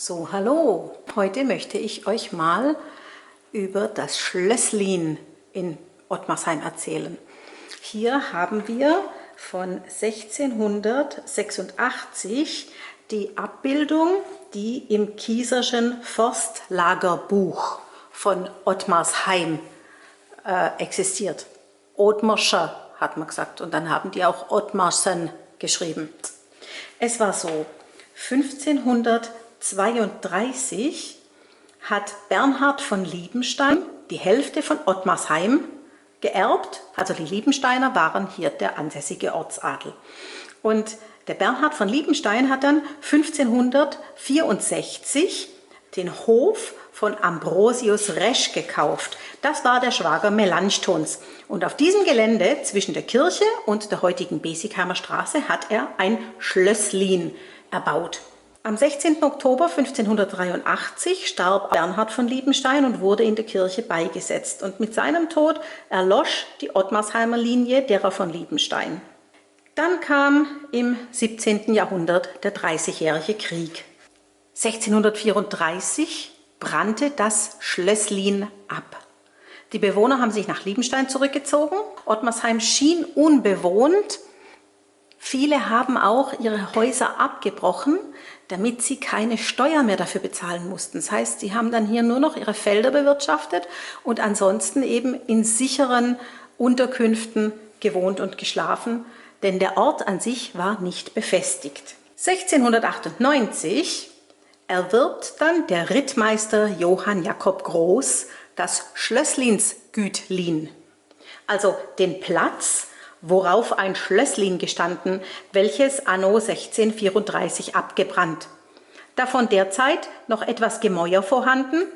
So, hallo! Heute möchte ich euch mal über das Schlösslin in Ottmarsheim erzählen. Hier haben wir von 1686 die Abbildung, die im Kieserschen Forstlagerbuch von Ottmarsheim existiert. Othmarscher hat man gesagt, und dann haben die auch Othmarsen geschrieben. Es war so, 1532 hat Bernhard von Liebenstein die Hälfte von Ottmarsheim geerbt. Also die Liebensteiner waren hier der ansässige Ortsadel. Und der Bernhard von Liebenstein hat dann 1564 den Hof von Ambrosius Resch gekauft. Das war der Schwager Melanchtons. Und auf diesem Gelände zwischen der Kirche und der heutigen Besigheimer Straße hat er ein Schlösslin erbaut. Am 16. Oktober 1583 starb Bernhard von Liebenstein und wurde in der Kirche beigesetzt. Und mit seinem Tod erlosch die Ottmarsheimer Linie derer von Liebenstein. Dann kam im 17. Jahrhundert der Dreißigjährige Krieg. 1634 brannte das Schlösslin ab. Die Bewohner haben sich nach Liebenstein zurückgezogen. Ottmarsheim schien unbewohnt. Viele haben auch ihre Häuser abgebrochen, damit sie keine Steuer mehr dafür bezahlen mussten. Das heißt, sie haben dann hier nur noch ihre Felder bewirtschaftet und ansonsten eben in sicheren Unterkünften gewohnt und geschlafen, denn der Ort an sich war nicht befestigt. 1698 erwirbt dann der Rittmeister Johann Jakob Groß das Schlösslinsgütlin, also den Platz, worauf ein Schlösslin gestanden, welches anno 1634 abgebrannt. Davon derzeit noch etwas Gemäuer vorhanden,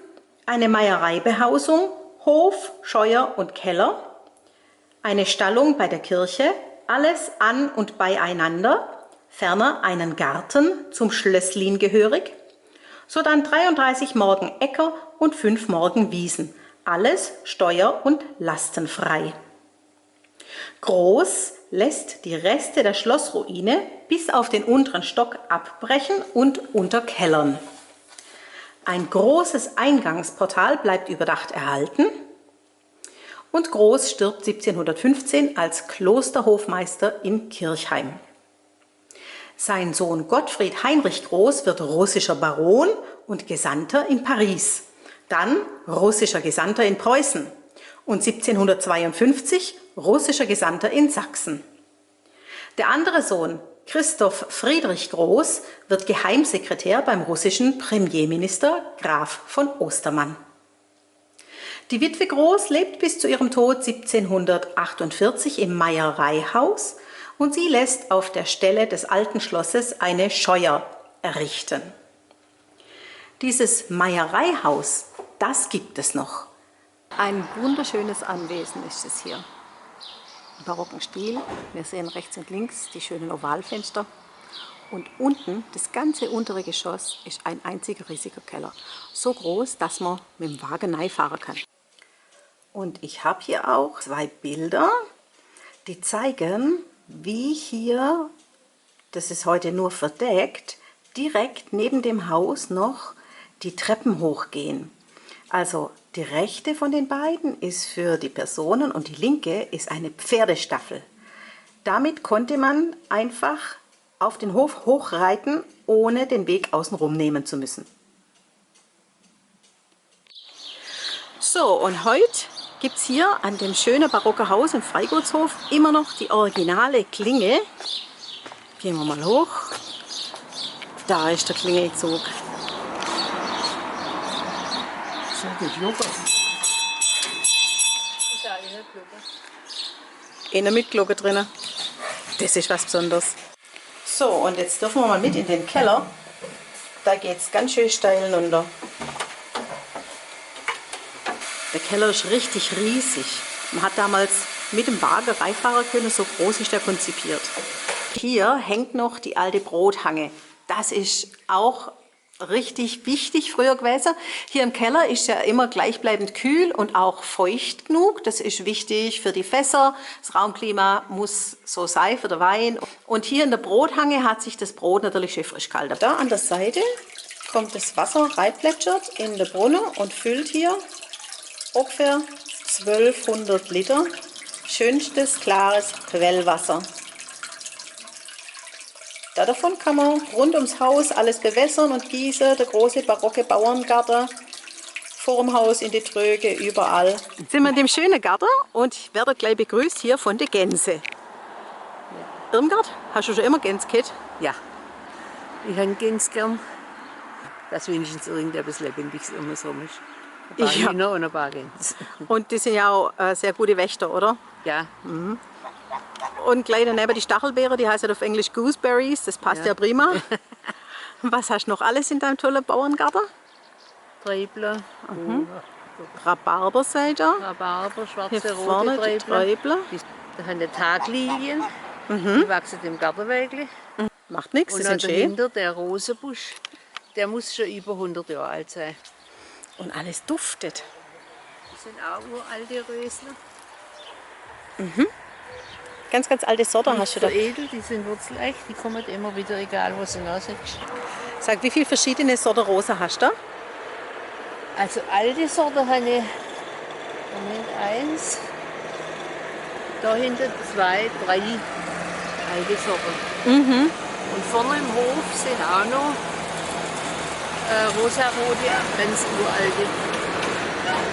eine Meiereibehausung, Hof, Scheuer und Keller, eine Stallung bei der Kirche, alles an und beieinander, ferner einen Garten zum Schlösslin gehörig, sodann 33 Morgen Äcker und 5 Morgen Wiesen, alles steuer- und lastenfrei. Groß lässt die Reste der Schlossruine bis auf den unteren Stock abbrechen und unterkellern. Ein großes Eingangsportal bleibt überdacht erhalten und Groß stirbt 1715 als Klosterhofmeister in Kirchheim. Sein Sohn Gottfried Heinrich Groß wird russischer Baron und Gesandter in Paris, dann russischer Gesandter in Preußen und 1752 russischer Gesandter in Sachsen. Der andere Sohn, Christoph Friedrich Groß, wird Geheimsekretär beim russischen Premierminister Graf von Ostermann. Die Witwe Groß lebt bis zu ihrem Tod 1748 im Meiereihaus und sie lässt auf der Stelle des alten Schlosses eine Scheuer errichten. Dieses Meiereihaus, das gibt es noch. Ein wunderschönes Anwesen ist es hier. Im barocken Stil. Wir sehen rechts und links die schönen Ovalfenster. Und unten, das ganze untere Geschoss, ist ein einziger riesiger Keller. So groß, dass man mit dem Wagen reinfahren kann. Und ich habe hier auch 2 Bilder, die zeigen, wie hier, das ist heute nur verdeckt, direkt neben dem Haus noch die Treppen hochgehen. Also die rechte von den beiden ist für die Personen und die linke ist eine Pferdestaffel. Damit konnte man einfach auf den Hof hochreiten, ohne den Weg außenrum nehmen zu müssen. So, und heute gibt es hier an dem schönen barocken Haus im Freigutshof immer noch die originale Klinge. Gehen wir mal hoch. Da ist der Klingelzug. Eine mit Glocke drin. Das ist was Besonderes. So, und jetzt dürfen wir mal mit in den Keller. Da geht es ganz schön steil runter. Der Keller ist richtig riesig. Man hat damals mit dem Wagen reinfahren können, so groß ist der konzipiert. Hier hängt noch die alte Brothange. Das ist auch richtig wichtig früher gewesen. Hier im Keller ist ja immer gleichbleibend kühl und auch feucht genug. Das ist wichtig für die Fässer. Das Raumklima muss so sein für den Wein. Und hier in der Brothange hat sich das Brot natürlich schön frisch gehalten. Da an der Seite kommt das Wasser reinplätschert in den Brunnen und füllt hier ungefähr 1200 Liter schönstes, klares Quellwasser. Davon kann man rund ums Haus alles bewässern und gießen, der große barocke Bauerngarten vor dem Haus, in die Tröge, überall. Jetzt sind wir in dem schönen Garten und ich werde gleich begrüßt hier von den Gänse. Irmgard, hast du schon immer Gänse gehabt? Ja, ich habe Gänse gern, dass wenigstens irgendetwas Lebendiges immer so ist. Ein paar Ja. Hühner und ein paar Gänse. Und die sind ja auch sehr gute Wächter, oder? Ja, Und gleich daneben die Stachelbeere, die heißt auf Englisch Gooseberries, das passt ja, Ja. prima. Was hast du noch alles in deinem tollen Bauerngarten? Treibler, Rhabarber, seid ihr? Rhabarber, Hier schwarze, vorne rote die Treibler. Treibler. Da haben die Taglilien, die wachsen im Gartenwägli. Macht nichts, Und die dann sind schön. dahinter der Rosenbusch, der muss schon über 100 Jahre alt sein. Und alles duftet. Das sind auch uralte Rösler. Ganz, ganz alte Sorte hast du da. Veredelt, die sind wurzeleich, die kommen immer wieder, egal wo sie sind. Sag, wie viele verschiedene Sorten Rosen hast du? Also alte Sorte habe ich, Moment, 1, dahinter 2, 3 alte Sorten. Und vorne im Hof sind auch noch rosarote, ganz uralte.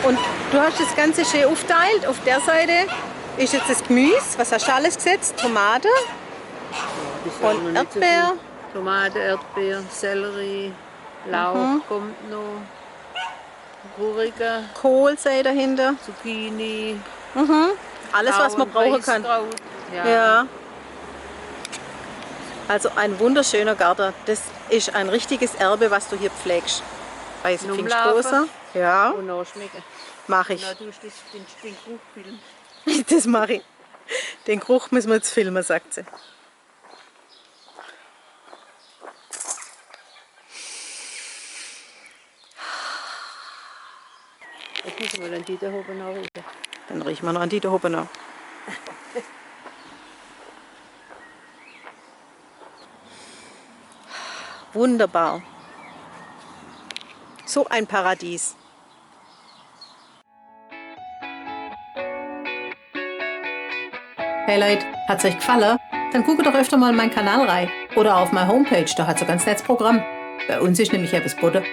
Und du hast das Ganze schön aufteilt. Auf der Seite ist jetzt das Gemüse. Was hast du alles gesetzt? Tomate Das ist auch noch und nicht so Erdbeer. viel. Tomate, Erdbeer, Sellerie, Lauch kommt noch, Gurke, Kohl sei dahinter. Zucchini, Alles, was man brauchen kann. Weißkraut. Ja. Ja. Also ein wunderschöner Garten. Das ist ein richtiges Erbe, was du hier pflegst. Weiße Umlaufen. Pfingstrose. Ja, Und nachschmecken. mache ich. Na, du hast den Geruch filmen. Das mache ich. Den Geruch müssen wir jetzt filmen, sagt sie. Jetzt müssen wir dann die da oben nachriechen. Dann riechen wir noch an die da oben noch. Wunderbar. So ein Paradies. Hey Leute, hat's euch gefallen? Dann guckt doch öfter mal in meinen Kanal rein. Oder auf meine Homepage, da hat's ein ganz nettes Programm. Bei uns ist nämlich etwas Butter.